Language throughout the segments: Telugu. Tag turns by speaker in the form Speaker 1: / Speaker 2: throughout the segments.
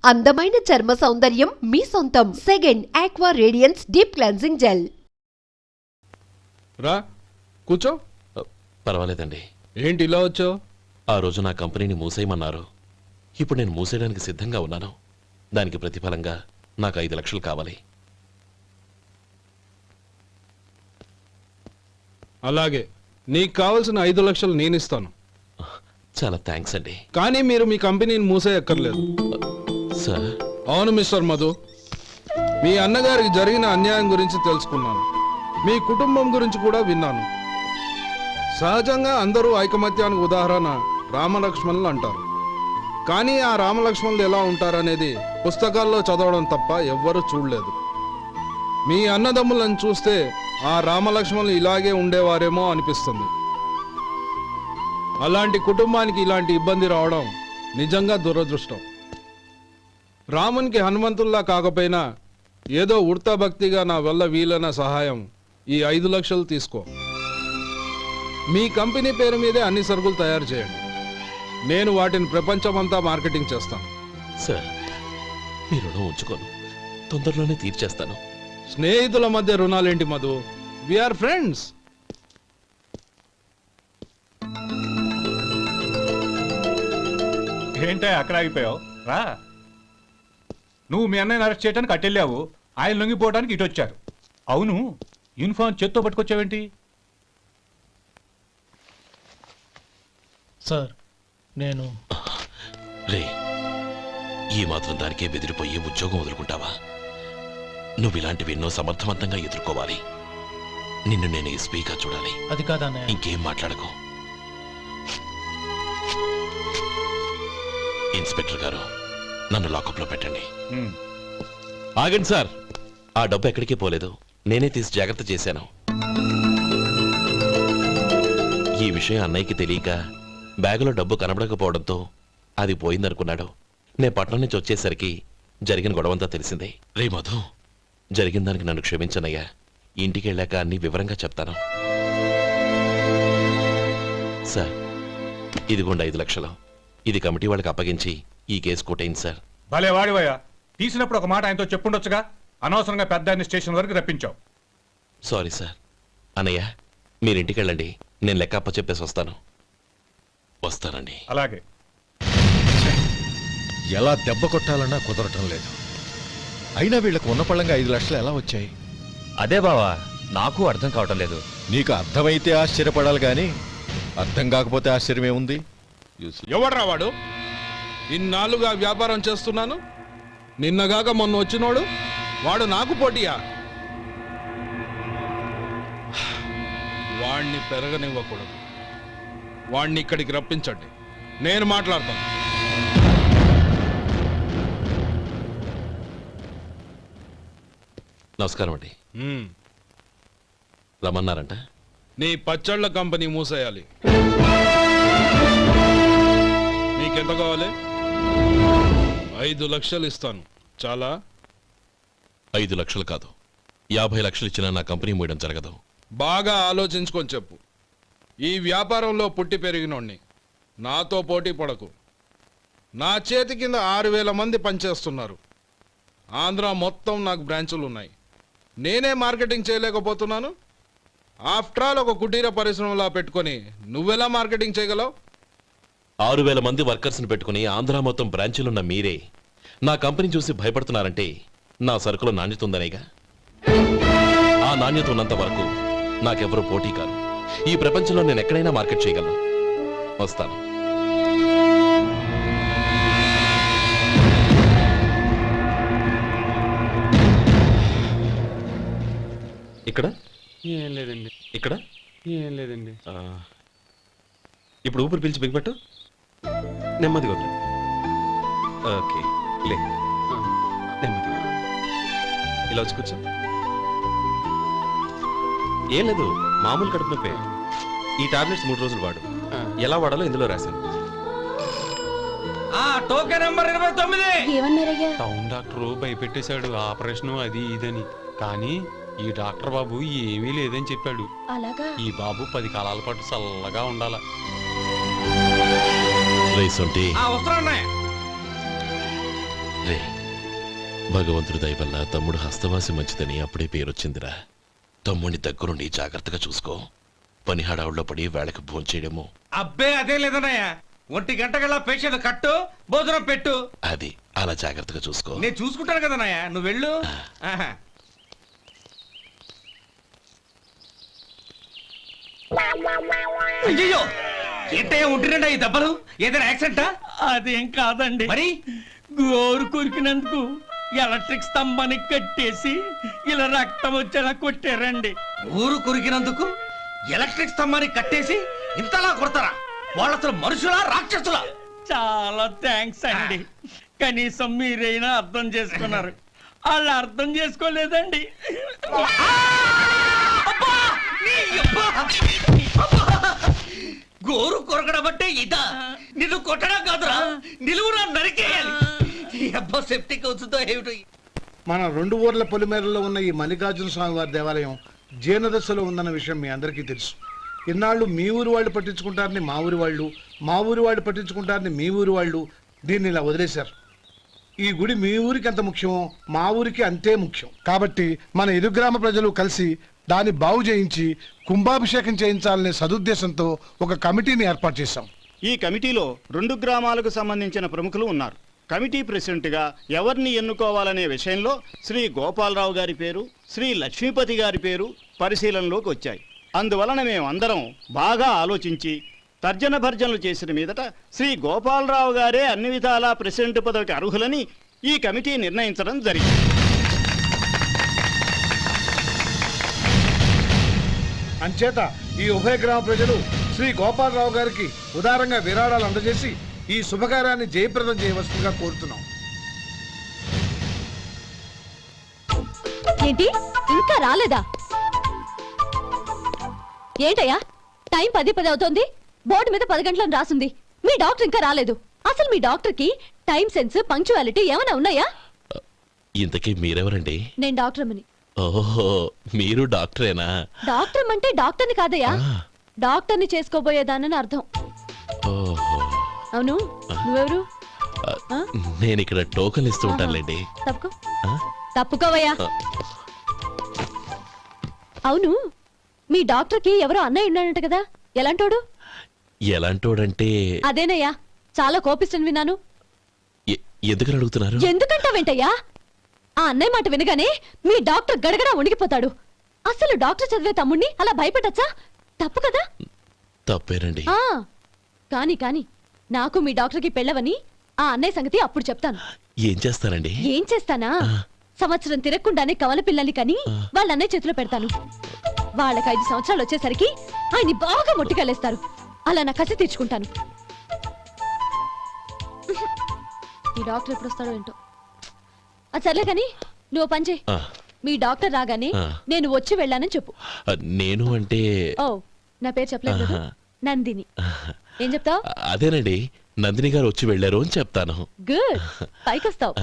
Speaker 1: అందమైన చర్మ సౌందర్యం మీ సొంతం. Second aqua radiance deep cleansing gel.
Speaker 2: రా కూర్చో.
Speaker 3: పర్వాలేదండి.
Speaker 2: ఏంటి ఇలా వచ్చావు?
Speaker 3: ఆ రోజు నా కంపెనీని మూసేయమన్నారు. ఇప్పుడు నేను మూసేయడానికి సిద్ధంగా ఉన్నాను. దానికి ప్రతిఫలంగా నాకు 5 లక్షలు కావాలి.
Speaker 2: అలాగే, నీకు కావాల్సిన 5 లక్షలు నేను ఇస్తాను.
Speaker 3: చాలా థ్యాంక్స్ అండి.
Speaker 2: కానీ మీరు మీ కంపెనీని మూసేయక్కర్లేదు.
Speaker 3: సార్?
Speaker 2: అవును మిస్టర్ మధు, మీ అన్నగారికి జరిగిన అన్యాయం గురించి తెలుసుకున్నాను. మీ కుటుంబం గురించి కూడా విన్నాను. సహజంగా అందరూ ఐకమత్యానికి ఉదాహరణ రామలక్ష్మణులు అంటారు. కానీ ఆ రామలక్ష్మణులు ఎలా ఉంటారనేది పుస్తకాల్లో చదవడం తప్ప ఎవ్వరూ చూడలేదు. మీ అన్నదమ్ములను చూస్తే ఆ రామలక్ష్మణులు ఇలాగే ఉండేవారేమో అనిపిస్తుంది. అలాంటి కుటుంబానికి ఇలాంటి ఇబ్బంది రావడం నిజంగా దురదృష్టం. రామునికి హనుమంతుల్లా కాకపోయినా ఏదో ఉడతాభక్తిగా నా వల్ల వీలైన సహాయం ఈ 5 లక్షలు తీసుకో. మీ కంపెనీ పేరు మీదే అన్ని సరుకులు తయారు చేయండి. నేను వాటిని ప్రపంచమంతా మార్కెటింగ్ చేస్తాను.
Speaker 3: సార్, మీ రుణం ఉంచుకోను, తొందరలోనే తీర్చేస్తాను.
Speaker 2: స్నేహితుల మధ్య రుణాలేంటి మధు? We are friends.
Speaker 4: ఏంటే అక్కడ ఆగిపోయావు? రా. నువ్వు మీ అన్నయ్యని అరెస్ట్ చేయడానికి అట్టెళ్ళావు, ఆయన లొంగిపోవడానికి ఇటు వచ్చారు. అవును, యూనిఫామ్ చేత్తో పట్టుకొచ్చావేంటి?
Speaker 5: సార్, నేను
Speaker 3: రే, ఈ మాత్రం దానికే బెదిరిపోయి ఉద్యోగం వదులుకుంటావా? నువ్వు ఇలాంటివి ఎన్నో సమర్థవంతంగా ఎదుర్కోవాలి. నిన్ను నేను ఎస్పీగా చూడాలి.
Speaker 5: అది కాదన్నయ్య.
Speaker 3: ఇంకేం మాట్లాడకు. ఇన్స్పెక్టర్ గారు, నన్ను లాకప్లో పెట్టండి. ఆగండి సార్, ఆ డబ్బు ఎక్కడికి పోలేదు, నేనే తీసి జాగ్రత్త చేశాను. ఈ విషయం అన్నయ్యకి తెలియక బ్యాగులో డబ్బు కనబడకపోవడంతో అది పోయిందనుకున్నాడు. నే పట్నం నుంచి వచ్చేసరికి జరిగిన గొడవంతా తెలిసిందే. రే మధు, జరిగిన దానికి నన్ను క్షమించనయ్యా. ఇంటికి వెళ్ళాక అన్ని వివరంగా చెప్తాను. సార్, ఇదిగోండి 5 లక్షలు. ఇది కమిటీ వాళ్ళకి అప్పగించి ఈ కేసు కొట్టేయండి సార్.
Speaker 4: భలే వాడివయ్యా, తీసినప్పుడు ఒక మాట ఆయనతో చెప్పుండొచ్చుగా. అనవసరంగా పెద్ద ఆయన స్టేషన్ వరకు రప్పించావు.
Speaker 3: Sorry sir. అన్నయ్య, మీరు ఇంటికి వెళ్ళండి, నేను లెక్క అప్ప చెప్పేసి వస్తానండి.
Speaker 4: అలాగే.
Speaker 6: ఎలా దెబ్బ కొట్టాలన్నా కుదరటం లేదు. అయినా వీళ్ళకు ఉన్న పళ్ళంగా 5 లక్షలు ఎలా వచ్చాయి?
Speaker 7: అదే బావా, నాకు అర్థం కావటం లేదు.
Speaker 6: నీకు అర్థమైతే ఆశ్చర్యపడాలి కానీ అర్థం కాకపోతే ఆశ్చర్యమేముంది?
Speaker 2: ఎవడ్రా వాడు? ఇన్నాళ్ళుగా వ్యాపారం చేస్తున్నాను, నిన్నగాక మొన్న వచ్చినోడు వాడు నాకు పోటీయా? వాణ్ణి పెరగనివ్వకూడదు. వాణ్ణి ఇక్కడికి రప్పించండి, నేను మాట్లాడతాను.
Speaker 3: నమస్కారం అండి. రమ్మన్నారంట?
Speaker 2: నీ పచ్చళ్ళ కంపెనీ మూసేయాలి. నీకెంత కావాలి? 5 లక్షలు ఇస్తాను. చాలా?
Speaker 3: 5 లక్షలు కాదు, 50 లక్షలు ఇచ్చినా నా కంపెనీ మూయడం జరగదు.
Speaker 2: బాగా ఆలోచించుకొని చెప్పు. ఈ వ్యాపారంలో పుట్టి పెరిగినోడ్ని, నాతో పోటీ పడకు. నా చేతి కింద 6,000 మంది పనిచేస్తున్నారు. ఆంధ్ర మొత్తం నాకు బ్రాంచులు ఉన్నాయి. నేనే మార్కెటింగ్ చేయలేకపోతున్నాను. ఆఫ్టర్ ఆల్ ఒక కుటీర పరిశ్రమలా పెట్టుకొని నువ్వెలా మార్కెటింగ్ చేయగలవు?
Speaker 3: 6,000 మంది వర్కర్స్ని పెట్టుకుని ఆంధ్ర మొత్తం బ్రాంచీలున్న మీరే నా కంపెనీ చూసి భయపడుతున్నారంటే నా సరుకులో నాణ్యత ఉందనేగా. ఆ నాణ్యత ఉన్నంత వరకు నాకెవరూ పోటీ కాదు. ఈ ప్రపంచంలో నేను ఎక్కడైనా మార్కెట్ చేయగలను. వస్తాను. ఇక్కడ
Speaker 8: ఏం లేదండి.
Speaker 3: ఇక్కడ
Speaker 8: ఏం లేదండి.
Speaker 3: ఇప్పుడు ఊపిరి పీల్చి బిగ్బట్టు, నెమ్మదిగా వద్దు. ఓకే, లే, నెమ్మదిగా ఇలా వచ్చి కూర్చో. ఏం లేదు, మామూలు కడుపు నొప్పే. ఈ టాబ్లెట్స్ 3 రోజులు వాడు. ఎలా వాడాలో ఇందులో రాశాను.
Speaker 8: Token number 29.
Speaker 5: టౌన్ డాక్టర్ భయపెట్టేశాడు, ఆపరేషన్ అది ఇదని. కానీ ఈ డాక్టర్ బాబు ఏమీ లేదని చెప్పాడు. ఈ బాబు 10 కాలాల పాటు చల్లగా ఉండాల.
Speaker 3: రైస్ ఉంటే
Speaker 8: వస్తున్నా.
Speaker 3: రే, భగవంతుడి దయ వల్ల తమ్ముడు హస్తవాసి మంచిదని అప్పుడే పేరొచ్చిందిరా. తమ్ముడిని దగ్గరుండి జాగ్రత్తగా చూసుకో. పని హడావుల్లో పడి వేళకు భోంచేయడము.
Speaker 9: అబ్బే అదే లేదన్నయ్య, 1 గంటకల్లా పేషెంట్ కట్టు, భోజనం పెట్టు.
Speaker 3: అది అలా జాగ్రత్తగా చూసుకో.
Speaker 9: నేను చూసుకుంటాను కదన్నయ్య, నువ్వు వెళ్ళు. ఆహా. అయ్యో, ఏంటయ్యా ఉంటున్నాడా ఈ దెబ్బలు? ఏదైనా యాక్సిడెంటా?
Speaker 8: అదేం కాదండి,
Speaker 9: మరి
Speaker 8: గోరు కొరికినందుకు ఎలక్ట్రిక్ స్తంభానికి కట్టేసి ఇలా రక్తం వచ్చేలా కొట్టారండి.
Speaker 9: ఊరు కొరికినందుకు ఎలక్ట్రిక్ స్తంభాన్ని కట్టేసి ఇంతలా కొడతారా? వాళ్ళు అసలు మనుషులా రాక్షసులా?
Speaker 8: చాలా థ్యాంక్స్ అండి, కనీసం మీరైనా అర్థం చేసుకున్నారు. వాళ్ళు అర్థం చేసుకోలేదండి.
Speaker 9: అబ్బా! నీ అబ్బా! అబ్బా! గోరు కొరకడం అంటే ఇదా? నిన్ను కొట్టడం కాదురా, నిలువురా నరికేయాలి. ఈ అబ్బా సెప్టిక్ అవుతుందో ఏమిటో.
Speaker 10: మన 2 ఊర్ల పొలిమేరలో ఉన్న ఈ మల్లికార్జున స్వామి వారి దేవాలయం జీర్ణదశలో ఉందన్న విషయం మీ అందరికీ తెలుసు. ఇన్నాళ్ళు మీ ఊరు వాళ్ళు పట్టించుకుంటారని మా ఊరి వాళ్ళు, మా ఊరి వాళ్ళు పట్టించుకుంటారని మీ ఊరి వాళ్ళు దీన్ని ఇలా వదిలేశారు. ఈ గుడి మీ ఊరికి ఎంత ముఖ్యమో మా ఊరికి అంతే ముఖ్యం. కాబట్టి మన ఇరు గ్రామ ప్రజలు కలిసి దాన్ని బాగు చేయించి కుంభాభిషేకం చేయించాలనే సదుద్దేశంతో ఒక కమిటీని ఏర్పాటు చేశాం.
Speaker 11: ఈ కమిటీలో 2 గ్రామాలకు సంబంధించిన ప్రముఖులు ఉన్నారు. కమిటీ ప్రెసిడెంట్గా ఎవరిని ఎన్నుకోవాలనే విషయంలో శ్రీ గోపాలరావు గారి పేరు, శ్రీ లక్ష్మీపతి గారి పేరు పరిశీలనలోకి వచ్చాయి. అందువలన మేమందరం బాగా ఆలోచించి తర్జన భర్జనలు చేసిన మీదట శ్రీ గోపాలరావు గారే అన్ని విధాలా ప్రెసిడెంట్ పదవికి అర్హులని ఈ కమిటీ నిర్ణయించడం జరిగింది.
Speaker 10: అంచేత ఈ ఉభయ గ్రామ ప్రజలు శ్రీ గోపాలరావు గారికి ఉదారంగా విరాళాలు అందజేసి ఈ శుభకార్యాన్ని జయప్రదం చేయవలసిందిగా కోరుతున్నాం.
Speaker 12: ఏంటి ఇంకా రాలేదా? ఏంటయ్యా, టైం 10 అవుతోంది. బోర్డు మీద 10 గంటలను రాసింది. మీ డాక్టర్ ఇంకా రాలేదు. అసలు మీ డాక్టర్ కి టైం సెన్స్, పంక్చువాలిటీ ఏమైనా ఉన్నాయా?
Speaker 3: ఇంతకీ మీరెవరండి?
Speaker 12: నేను డాక్టర్ అమ్మని.
Speaker 3: ఓహో, మీరు డాక్టరేనా?
Speaker 12: డాక్టర్ అంటే డాక్టర్ని కాదయ్యా, డాక్టర్ని చేసుకోబోయేదానని అర్థం.
Speaker 3: ఓహో,
Speaker 12: అవును, నువ్వెవరు?
Speaker 3: నేను ఇక్కడ టోకన్ ఇస్తూ ఉంటానులేండి.
Speaker 12: తప్పుకో, తప్పుకోవయ్యా. అవును, మీ డాక్టర్ కి ఎవరో అన్నయ్య ఉన్నాడంట కదా, ఎలాంటోడు?
Speaker 3: ఎలాంటోడంటే
Speaker 12: అదేనయ్యా, చాలా కోపిస్తని విన్నాను.
Speaker 3: ఎందుకని అడుగుతున్నారు?
Speaker 12: ఎందుకంటావేంటయ్యా? ఆ అన్నయ్య మాట వినగానే మీ డాక్టర్ గడగడా ఉణిగిపోతాడు. అసలు డాక్టర్ చదివే తమ్ముణ్ణి అలా భయపెట్టచ్చా? తప్పు కదా?
Speaker 3: తప్పేనండి.
Speaker 12: కాని కాని నాకు మీ డాక్టర్కి పెళ్ళవని ఆ అన్నయ్య సంగతి అప్పుడు చెప్తాను.
Speaker 3: ఏం చేస్తానండి?
Speaker 12: ఏం చేస్తానా, సంవత్సరం తిరగకుండానే కవల పిల్లల్ని కని వాళ్ళ అన్నయ్య చేతిలో పెడతాను. వాళ్ళకి 5 సంవత్సరాలు వచ్చేసరికి ఆయన్ని బాగా మొట్టికెళ్ళేస్తారు. అలా నా కసి తీర్చుకుంటాను. ఈ డాక్టర్ ఎప్పుడు వస్తాడో ఏంటో. అది సర్లే కాని నువ్వు పని చేయి. మీ డాక్టర్ రాగానే నేను వచ్చి వెళ్ళానని చెప్పు.
Speaker 3: నేను అంటే
Speaker 12: ఓ, నా పేరు చెప్పలేదు కదా, నందిని. ఏం చెప్తావు?
Speaker 3: అదేనండి, నందిని గారు వచ్చి వెళ్ళారు అని చెప్తాను.
Speaker 12: గుడ్, పైకొస్తావు.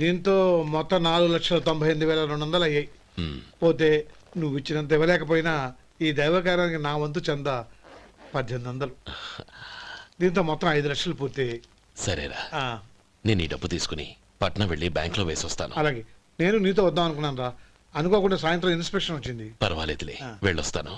Speaker 10: దీంతో మొత్తం 4,98,200 అయ్యాయి. పోతే నువ్వు ఇచ్చినంత ఇవ్వలేకపోయినా ఈ దైవకార్యానికి నా వంతు చందా 1800. దీంతో మొత్తం 5 లక్షలు పూర్తయ్యాయి.
Speaker 3: సరేరా, నేను ఈ డబ్బు తీసుకుని పట్నం వెళ్ళి బ్యాంక్ లో వేసొస్తాను.
Speaker 10: అలాగే, నేను నీతో వద్దాం అనుకున్నాను రా, అనుకోకుండా సాయంత్రం ఇన్స్పెక్షన్ వచ్చింది.
Speaker 3: పర్వాలేదులే, వెళ్ళొస్తాను.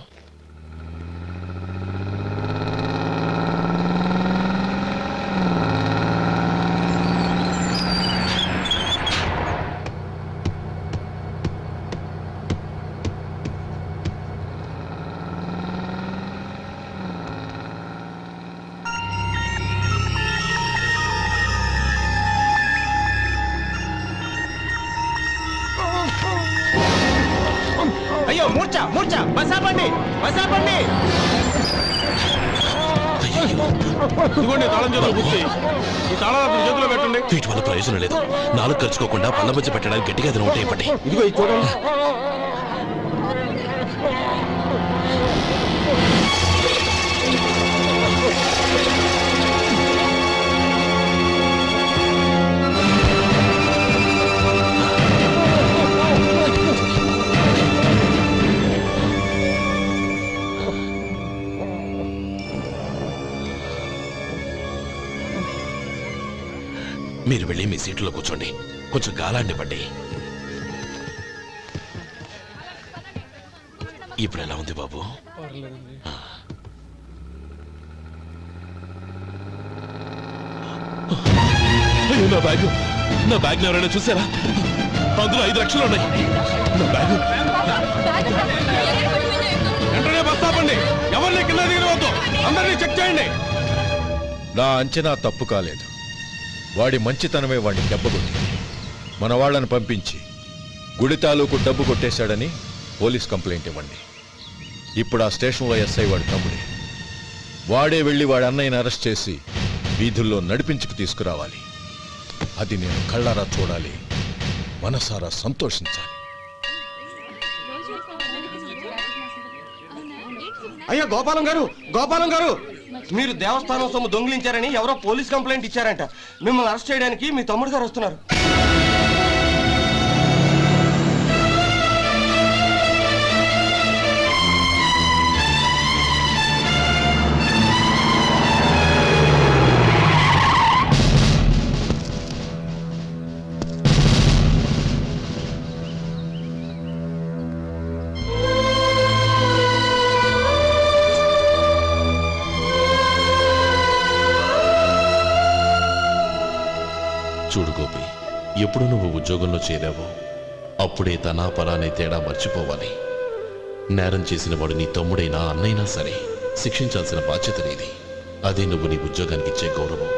Speaker 9: అయ్యో, మూర్ఛ మూర్ఛ, బసాపండి బసాపండి.
Speaker 2: ఇదిగోండి తాళం చేతులు గుర్తి, ఈ తాళాలు చేతిలో పెట్టండి.
Speaker 3: వీటి వల్ల ప్రయోజనం లేదు. 4 ఖర్చుకోకుండా పళ్ళ మధ్య పెట్టడానికి గట్టిగా ఏదైనా ఉంటే ఇవ్వండి.
Speaker 2: ఇదిగో ఇది చూడండి.
Speaker 3: మీరు వెళ్ళి మీ సీట్లో కూర్చోండి, కొంచెం గాలాండి పట్టి. ఇప్పుడు ఎలా ఉంది బాబు? అయ్యో, నా బ్యాగ్ ఎవరైనా చూసారా? అందులో 5 లక్షలు ఉన్నాయి. నా బ్యాగ్
Speaker 2: వెంటనే బస్ ఆపండి. ఎవరిని కింద దిగవద్దు, అందరినీ చెక్ చేయండి.
Speaker 6: నా అంచనా తప్పు కాలేదు. వాడి మంచితనమే వాడిని దెబ్బకొట్టింది. మన వాళ్ళని పంపించి గుడి తాలూకు డబ్బు కొట్టేశాడని పోలీస్ కంప్లైంట్ ఇవ్వండి. ఇప్పుడు ఆ స్టేషన్లో ఎస్ఐ వాడి తమ్ముడే. వాడే వెళ్ళి వాడి అన్నయ్యని అరెస్ట్ చేసి వీధుల్లో నడిపించుకు తీసుకురావాలి. అది నేను కళ్ళారా చూడాలి, మనసారా సంతోషించాలి.
Speaker 9: అయ్యా గోపాలం గారు, మీరు దేవస్థానం సొమ్ము దొంగిలించారని ఎవరో పోలీస్ కంప్లైంట్ ఇచ్చారంట. మిమ్మల్ని అరెస్ట్ చేయడానికి మీ తమ్ముడు గారు వస్తున్నారు.
Speaker 3: చూడు గోపి, ఎప్పుడు నువ్వు ఉద్యోగంలో చేరావో అప్పుడే తనా పరానే తేడా మర్చిపోవాలి. నేరం చేసిన వాడు నీ తమ్ముడైనా అన్నైనా సరే శిక్షించాల్సిన బాధ్యత నీది. అదే నువ్వు నీ ఉద్యోగానికి ఇచ్చే గౌరవం.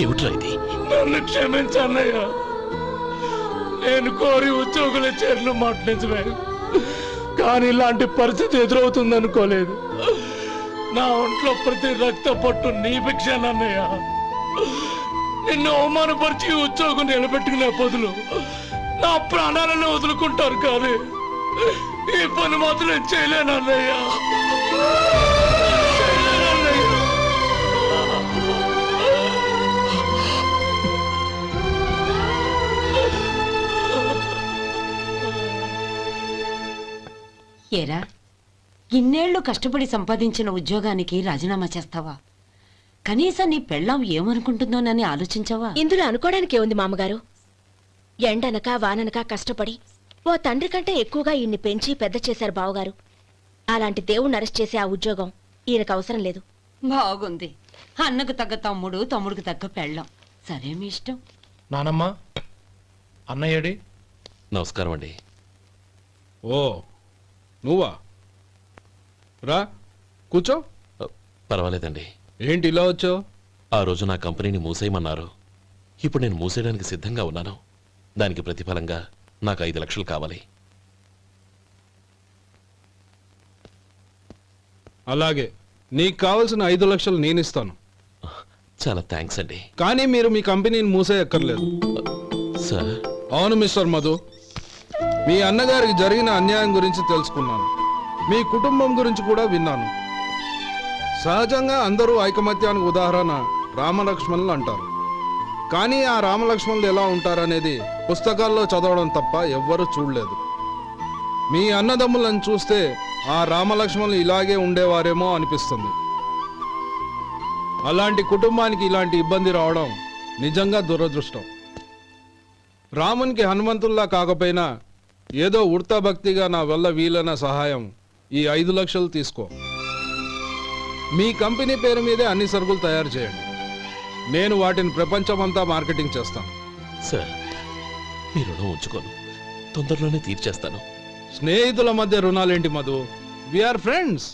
Speaker 3: ఏమిట్రా ఇది?
Speaker 8: నన్ను క్షమించన్నయ్య. నేను కోరి ఉద్యోగుల చేరిన మాట నిజమే, కానీ ఇలాంటి పరిస్థితి ఎదురవుతుందనుకోలేదు. నా ఒంట్లో ప్రతి రక్త పట్టు నీ భిక్షనన్నయ్య. నిన్ను అవమానపరిచి ఉద్యోగం నిలబెట్టుకునే బదులు నా ప్రాణాలను వదులుకుంటారు, కానీ ఈ పని మాత్రం నేను చేయలేనన్నయ్య.
Speaker 13: ఏరా, ఇన్నేళ్లు కష్టపడి సంపాదించిన ఉద్యోగానికి రాజీనామా చేస్తావా? కనీసం నీ పెళ్ళాం ఏమనుకుంటుందోనని ఆలోచించావా?
Speaker 12: ఇందులో అనుకోవడానికి ఏముంది మామగారు? ఎండనక వాననక కష్టపడి ఓ తండ్రి కంటే ఎక్కువగా ఈయన్ని పెంచి పెద్ద చేశారు బావగారు. అలాంటి దేవుణ్ణి అరెస్ట్ చేసే ఆ ఉద్యోగం ఈయనకు అవసరం లేదు.
Speaker 13: బాగుంది. అన్నకు తగ్గ తమ్ముడు, తమ్ముడికి తగ్గ పెళ్ళాం. సరే, మీ ఇష్టం.
Speaker 2: నానమ్మ, అన్నయ్యడి.
Speaker 3: నమస్కారం అండి.
Speaker 2: ఓ, నువ్వా? రా కూర్చో.
Speaker 3: పర్వాలేదండి.
Speaker 2: ఏంటి ఇలా వచ్చావు?
Speaker 3: ఆ రోజు నా కంపెనీని మూసేయమన్నారు. ఇప్పుడు నేను మూసేయడానికి సిద్ధంగా ఉన్నాను. దానికి ప్రతిఫలంగా నాకు 5 లక్షలు కావాలి.
Speaker 2: అలాగే, నీకు కావలసిన 5 లక్షలు నేను ఇస్తాను.
Speaker 3: చాలా థ్యాంక్స్ అండి.
Speaker 2: కానీ మీరు మీ కంపెనీని మూసేయక్కర్లేదు.
Speaker 3: సార్?
Speaker 2: అవును మిస్టర్ మధు, మీ అన్నగారికి జరిగిన అన్యాయం గురించి తెలుసుకున్నాను. మీ కుటుంబం గురించి కూడా విన్నాను. సహజంగా అందరూ ఐకమత్యానికి ఉదాహరణ రామలక్ష్మణులు అంటారు. కానీ ఆ రామలక్ష్మణులు ఎలా ఉంటారనేది పుస్తకాల్లో చదవడం తప్ప ఎవ్వరూ చూడలేదు. మీ అన్నదమ్ములను చూస్తే ఆ రామలక్ష్మణులు ఇలాగే ఉండేవారేమో అనిపిస్తుంది. అలాంటి కుటుంబానికి ఇలాంటి ఇబ్బంది రావడం నిజంగా దురదృష్టం. రామునికి హనుమంతుల్లా కాకపోయినా ఏదో ఉడతాభక్తిగా నా వల్ల వీలైన సహాయం ఈ 5 లక్షలు తీసుకో. మీ కంపెనీ పేరు మీదే అన్ని సరుకులు తయారు చేయండి. నేను వాటిని ప్రపంచమంతా మార్కెటింగ్ చేస్తాను.
Speaker 3: సార్, మీ రుణం ఉంచుకోను, తొందరలోనే తీర్చేస్తాను.
Speaker 2: స్నేహితుల మధ్య రుణాలేంటి మధు? We are friends.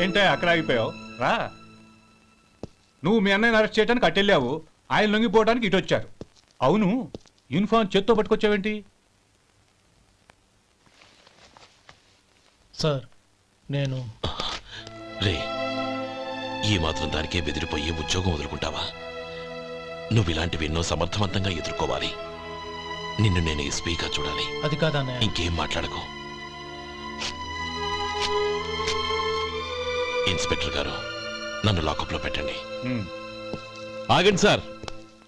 Speaker 4: ఏంటే అక్కడ ఆగిపోయావు రా. నువ్వు మీ అన్నయ్యని అరెస్ట్ చేయడానికి అట్టెళ్ళావు, ఆయన లొంగిపోవడానికి ఇటు వచ్చారు. అవును, యూనిఫామ్ చేత్తో పట్టుకొచ్చావేంటి?
Speaker 8: సార్ నేను
Speaker 3: రే, ఈ మాత్రం దానికే బెదిరిపోయి ఉద్యోగం వదులుకుంటావా? నువ్వు ఇలాంటివి ఎన్నో సమర్థవంతంగా ఎదుర్కోవాలి. నిన్ను నేను ఎస్పీగా చూడాలి.
Speaker 8: అది కాదన్నయ్య.
Speaker 3: ఇంకేం మాట్లాడకు. ఇన్స్పెక్టర్ గారు, నన్ను లాకప్లో పెట్టండి. ఆగండి సార్,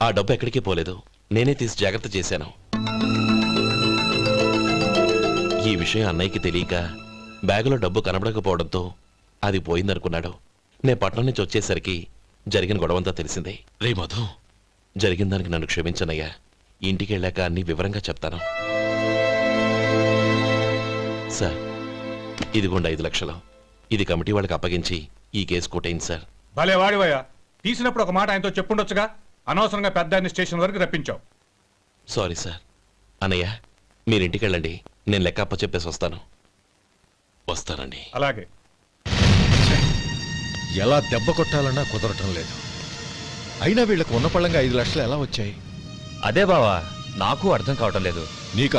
Speaker 3: ఆ డబ్బు ఎక్కడికి పోలేదు, నేనే తీసి జాగ్రత్త చేశాను. ఈ విషయం అన్నయ్యకి తెలియక బ్యాగులో డబ్బు కనబడకపోవడంతో అది పోయిందనుకున్నాడు. నేను పట్నం నుంచి వచ్చేసరికి జరిగిన గొడవంతా తెలిసిందే. రే మధు, జరిగిన దానికి నన్ను క్షమించనయ్యా. ఇంటికి వెళ్ళాక అన్ని వివరంగా చెప్తాను. సార్, ఇదిగోండి 5 లక్షలు. ఇది కమిటీ వాళ్ళకి అప్పగించి ఈ కేసు కొట్టేయండి సార్.
Speaker 4: భలే వాడివయ్యా, తీసినప్పుడు ఒక మాట ఆయనతో చెప్పుండొచ్చుగా. అనవసరంగా పెద్ద ఆయన స్టేషన్ వరకు రప్పించావు.
Speaker 3: Sorry sir. అన్నయ్య, మీరింటికి వెళ్ళండి, నేను లెక్క అప్ప చెప్పేసి వస్తాను. వస్తానండి.
Speaker 4: అలాగే.
Speaker 6: ఎలా దెబ్బ కొట్టాలన్నా కుదరటం లేదు. అయినా వీళ్ళకు ఉన్న పళ్ళంగా 5 లక్షలు ఎలా వచ్చాయి?
Speaker 7: అదే బావా, నాకు అర్థం కావటం లేదు.
Speaker 6: నీకు